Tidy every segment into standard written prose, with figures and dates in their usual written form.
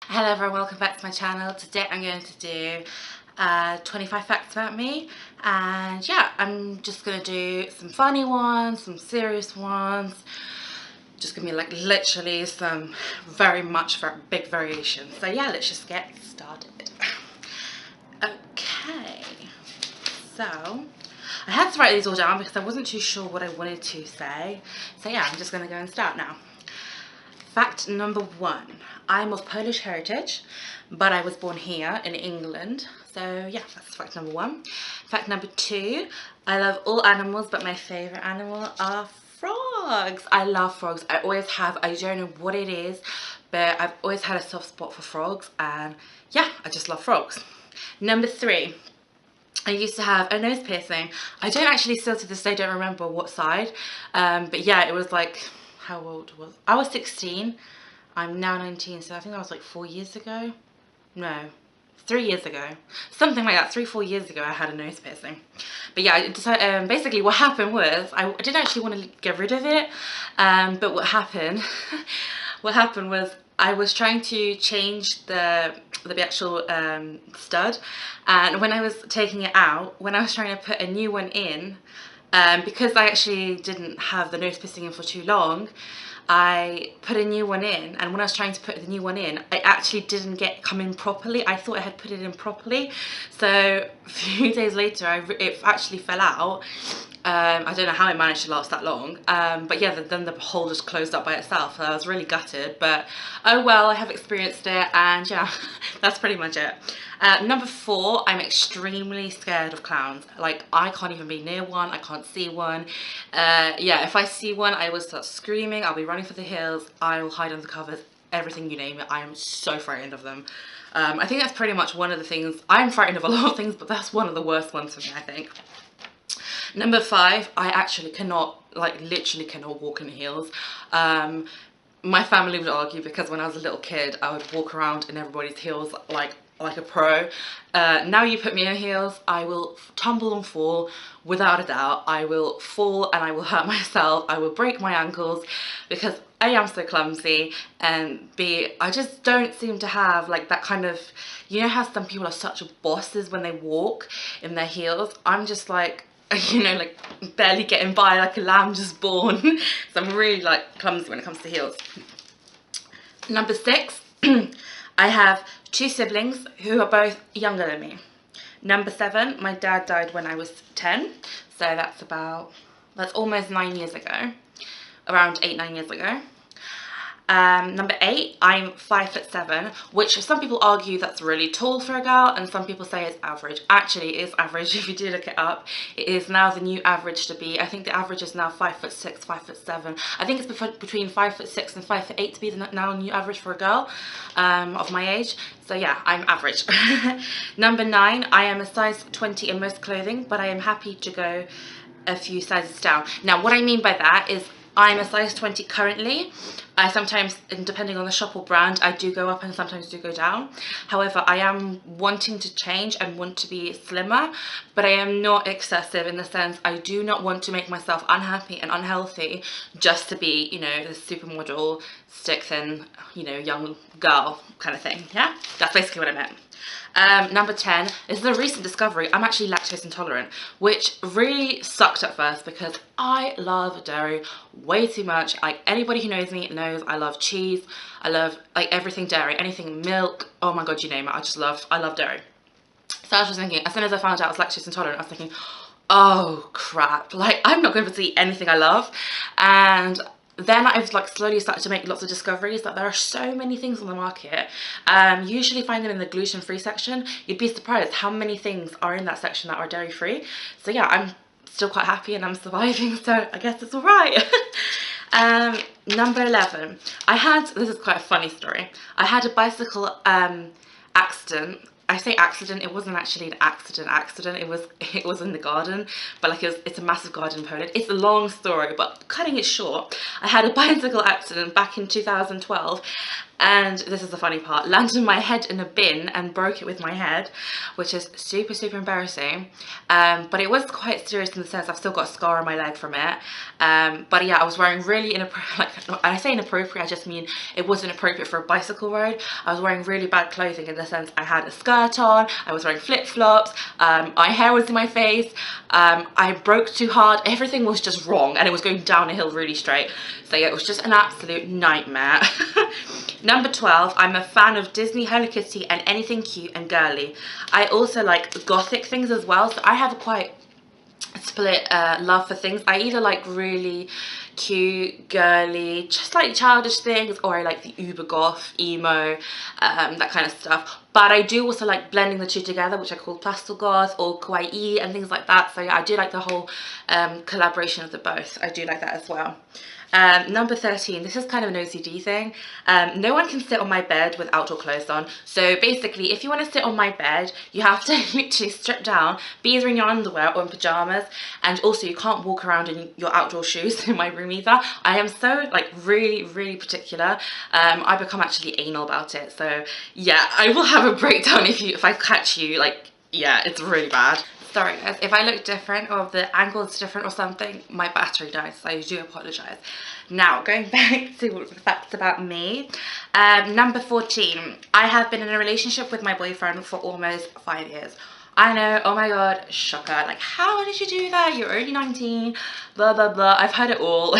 Hello everyone, welcome back to my channel. Today I'm going to do 25 facts about me, and yeah, I'm just going to do some funny ones, some serious ones, just gonna be like literally some very big variations. So yeah, let's just get started. Okay, so I had to write these all down because I wasn't too sure what I wanted to say. So yeah, I'm just going to go and start now. Fact number 1, I'm of Polish heritage, but I was born here in England. So yeah, that's fact number 1. Fact number 2, I love all animals, but my favorite animal are frogs. I love frogs. I always have. I don't know what it is, but I've always had a soft spot for frogs, and yeah, I just love frogs. Number 3, I used to have a nose piercing. I don't actually still to this day don't remember what side, but yeah, it was like, how old was I? Was 16. I'm now 19, so I think that was like 4 years ago. No, 3 years ago, something like that. 4 years ago I had a nose piercing. But yeah, I decided, basically what happened was I didn't actually want to get rid of it, but what happened was I was trying to change the actual stud, and when I was taking it out, when I was trying to put a new one in, because I actually didn't have the nose piercing in for too long, I put a new one in, and when I was trying to put the new one in, I actually didn't come in properly. I thought I had put it in properly, so a few days later it actually fell out. I don't know how it managed to last that long, but yeah, then the hole just closed up by itself. So I was really gutted, but oh well, I have experienced it, and yeah, that's pretty much it. Number 4, I'm extremely scared of clowns. Like, I can't even be near one, I can't see one. Yeah, if I see one, I will start screaming, I'll be running for the hills, I will hide under covers, everything you name it. I am so frightened of them. I think that's pretty much one of the things. I'm frightened of a lot of things, but that's one of the worst ones for me, I think. Number 5, I actually cannot, like literally cannot walk in heels. My family would argue because when I was a little kid, I would walk around in everybody's heels like a pro. Now you put me in heels, I will tumble and fall without a doubt. I will fall and I will hurt myself. I will break my ankles because A, I'm so clumsy, and B, I just don't seem to have like that kind of, you know how some people are such bosses when they walk in their heels? I'm just like, you know, like barely getting by like a lamb just born. So I'm really like clumsy when it comes to heels. Number 6, I have 2 siblings who are both younger than me. Number 7, my dad died when I was 10, so that's almost 9 years ago, around 8-9 years ago. Number 8, I'm 5'7", which some people argue that's really tall for a girl, and some people say it's average. Actually, it is average if you do look it up. It is now the new average to be. I think the average is now 5'6", 5'7". I think it's between 5'6" and 5'8" to be the now new average for a girl of my age. So yeah, I'm average. Number 9, I am a size 20 in most clothing, but I am happy to go a few sizes down. Now, what I mean by that is I'm a size 20 currently. I sometimes, depending on the shop or brand, I do go up and sometimes do go down. However, I am wanting to change and want to be slimmer, but I am not excessive in the sense I do not want to make myself unhappy and unhealthy just to be, you know, the supermodel, stick thin, you know, young girl kind of thing. Yeah, that's basically what I meant. Number 10, this is a recent discovery. I'm actually lactose intolerant, which really sucked at first because I love dairy way too much. Like, anybody who knows me knows I love cheese. I love like everything dairy, anything milk. Oh my god, you name it. I love dairy. So I was just thinking, as soon as I found out I was lactose intolerant, I was thinking, oh crap, like I'm not going to be able to eat anything I love. And then I've like slowly started to make lots of discoveries that there are so many things on the market. You usually find them in the gluten-free section. You'd be surprised how many things are in that section that are dairy-free. So yeah, I'm still quite happy and I'm surviving, so I guess it's all right. Number 11, this is quite a funny story. I had a bicycle accident. I say accident, it wasn't actually an accident, it was in the garden, but like it's a massive garden in Poland. It's a long story, but cutting it short, I had a bicycle accident back in 2012, And this is the funny part, landed my head in a bin and broke it with my head, which is super, super embarrassing. But it was quite serious in the sense I've still got a scar on my leg from it. But yeah, I was wearing really inappropriate, like, I say inappropriate, I just mean it wasn't appropriate for a bicycle ride. I was wearing really bad clothing in the sense I had a skirt on, I was wearing flip-flops, my hair was in my face, I broke too hard, everything was just wrong, and it was going down a hill really straight. So yeah, it was just an absolute nightmare. Number 12, I'm a fan of Disney, Hello Kitty and anything cute and girly. I also like gothic things as well, so I have a quite split love for things. I either like really cute, girly, just like childish things, or I like the uber goth, emo, that kind of stuff. But I do also like blending the two together, which I call pastel goth or kawaii and things like that. So yeah, I do like the whole collaboration of the both. I do like that as well. Number 13, this is kind of an OCD thing. No one can sit on my bed with outdoor clothes on. So basically, if you want to sit on my bed, you have to literally strip down, be either in your underwear or in pajamas. And also you can't walk around in your outdoor shoes in my room either. I am so like really, really particular. I become actually anal about it. So yeah, I will have a breakdown if I catch you, like, yeah, it's really bad. Sorry guys, if I look different or if the angle is different or something, my battery dies, so I do apologise. Now, going back to the facts about me. Number 14, I have been in a relationship with my boyfriend for almost 5 years. I know, oh my god, shocker. Like, how did you do that? You're only 19, blah, blah, blah. I've heard it all.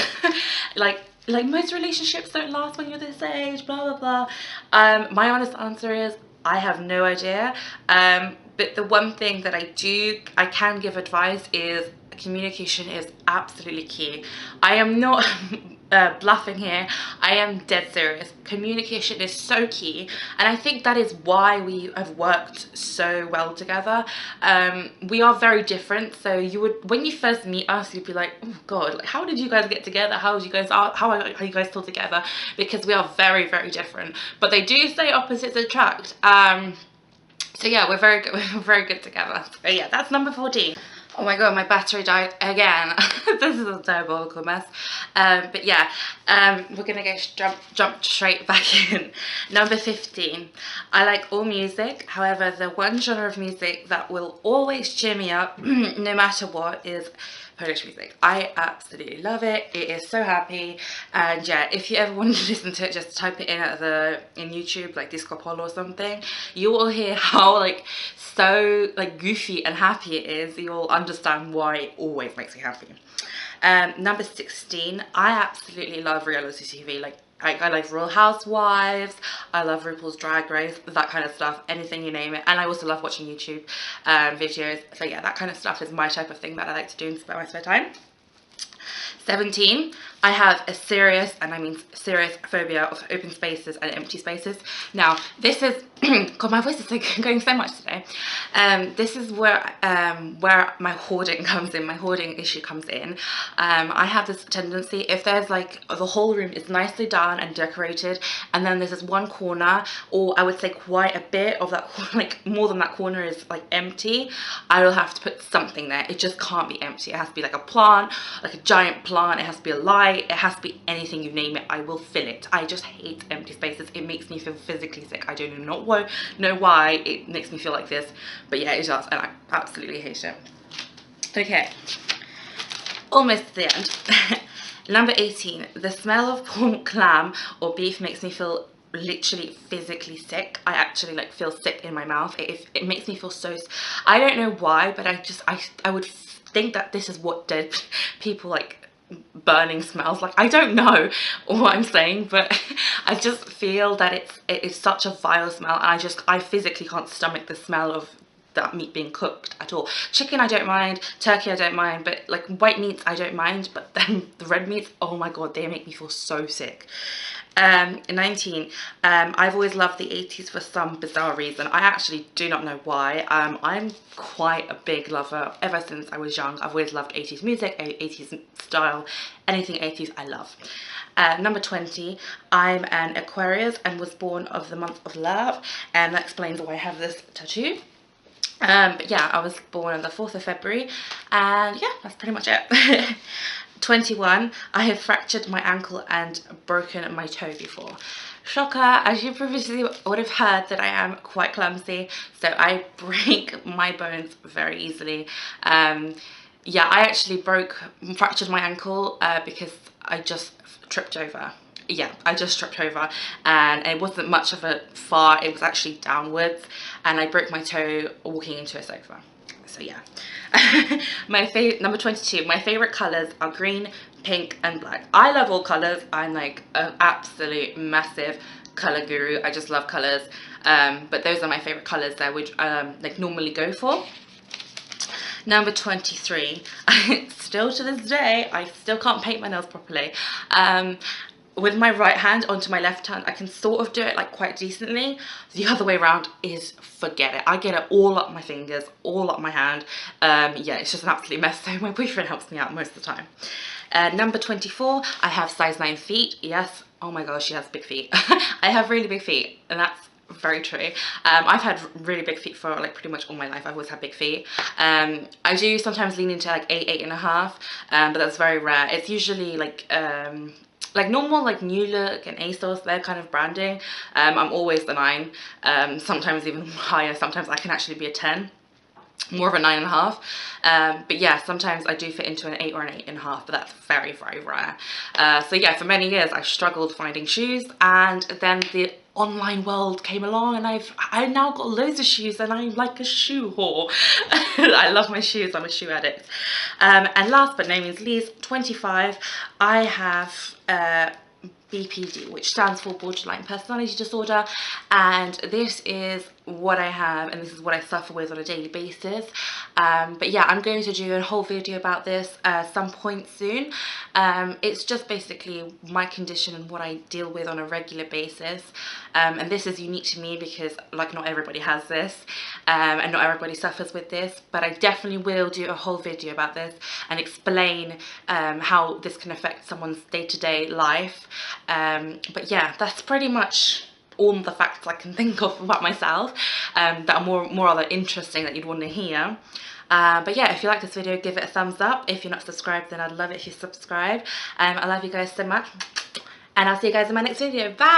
like most relationships don't last when you're this age, blah, blah, blah. My honest answer is, I have no idea. But the one thing that I can give advice is communication is absolutely key. I am not bluffing here. I am dead serious. Communication is so key, and I think that is why we have worked so well together. We are very different, so when you first meet us, you'd be like, oh god, like, how did you guys get together? How are you guys still together? Because we are very, very different. But they do say opposites attract. So yeah, we're very good. We're very good together. So yeah, that's number 14. Oh my god, my battery died again. This is a diabolical mess. But yeah, we're gonna go jump straight back in. Number 15. I like all music. However, the one genre of music that will always cheer me up, no matter what, is Polish music. I absolutely love it. It is so happy. And yeah, if you ever want to listen to it, just type it in YouTube, like Disco Polo or something. You will hear how so goofy and happy it is. You'll understand why it always makes me happy. Number 16, I absolutely love reality TV. I like Real Housewives, I love RuPaul's Drag Race, that kind of stuff, anything you name it. And I also love watching YouTube videos. So yeah, that kind of stuff is my type of thing that I like to do in my spare time. 17, I have a serious, and I mean serious, phobia of open spaces and empty spaces. Now, this is, God, my voice is going so much today. This is where my hoarding comes in, my hoarding issue comes in. I have this tendency, if there's the whole room is nicely done and decorated, and then there's this one corner, or I would say quite a bit of that, more than that corner is empty, I will have to put something there. It just can't be empty. It has to be like a plant, like a giant plant. It has to be a light. It has to be anything, you name it. I will fill it. I just hate empty spaces. It makes me feel physically sick. I do not know why it makes me feel like this, but yeah, it does, and I absolutely hate it. Okay, almost at the end. Number 18, the smell of pork, lamb or beef makes me feel literally physically sick. I actually feel sick in my mouth. It makes me feel so, I don't know why, but I would think that this is what dead people burning smells like. I don't know what I'm saying, but I just feel that it is such a vile smell, and I physically can't stomach the smell of that meat being cooked at all. Chicken I don't mind, turkey I don't mind, but white meats I don't mind, but then the red meats, oh my god, they make me feel so sick. 19, I've always loved the 80s for some bizarre reason. I actually do not know why. I'm quite a big lover. Ever since I was young, I've always loved 80s music, 80s style, anything 80s I love. Number 20, I'm an Aquarius and was born of the month of love, and that explains why I have this tattoo. But yeah, I was born on the 4th of February, and yeah, that's pretty much it. 21, I have fractured my ankle and broken my toe before. Shocker, as you previously would have heard that I am quite clumsy, so I break my bones very easily. Yeah, I actually fractured my ankle because I just tripped over. Yeah, I just tripped over, and it wasn't much of a fall, it was actually downwards, and I broke my toe walking into a sofa. So yeah. My favorite, number 22, my favorite colors are green, pink and black. I love all colors. I'm like an absolute massive color guru. I just love colors, but those are my favorite colors that I would like normally go for. Number 23, still to this day, I still can't paint my nails properly. With my right hand onto my left hand, I can sort of do it like quite decently. The other way around is forget it. I get it all up my fingers, all up my hand. Yeah, it's just an absolute mess, so my boyfriend helps me out most of the time. Number 24, I have size 9 feet. Yes, oh my gosh, she has big feet. I have really big feet, and that's very true. I've had really big feet for like pretty much all my life. I've always had big feet. I do sometimes lean into like 8.5, but that's very rare. It's usually like normal, like New Look and ASOS, their kind of branding. I'm always the 9, sometimes even higher. Sometimes I can actually be a 10, more of a 9.5. But yeah, sometimes I do fit into an 8 or an 8.5, but that's very, very rare. So yeah, for many years I struggled finding shoes, and then the online world came along, and I've now got loads of shoes, and I'm like a shoe whore. I love my shoes. I'm a shoe addict. And last but no means least, 25, I have BPD, which stands for borderline personality disorder, and this is what I have, and this is what I suffer with on a daily basis. But yeah, I'm going to do a whole video about this some point soon. It's just basically my condition and what I deal with on a regular basis, and this is unique to me because like not everybody has this, and not everybody suffers with this, but I definitely will do a whole video about this and explain how this can affect someone's day-to-day life. But yeah, that's pretty much all the facts I can think of about myself, that are more other interesting that you'd want to hear. But yeah, if you like this video, give it a thumbs up. If you're not subscribed, then I'd love it if you subscribe. I love you guys so much, and I'll see you guys in my next video. Bye!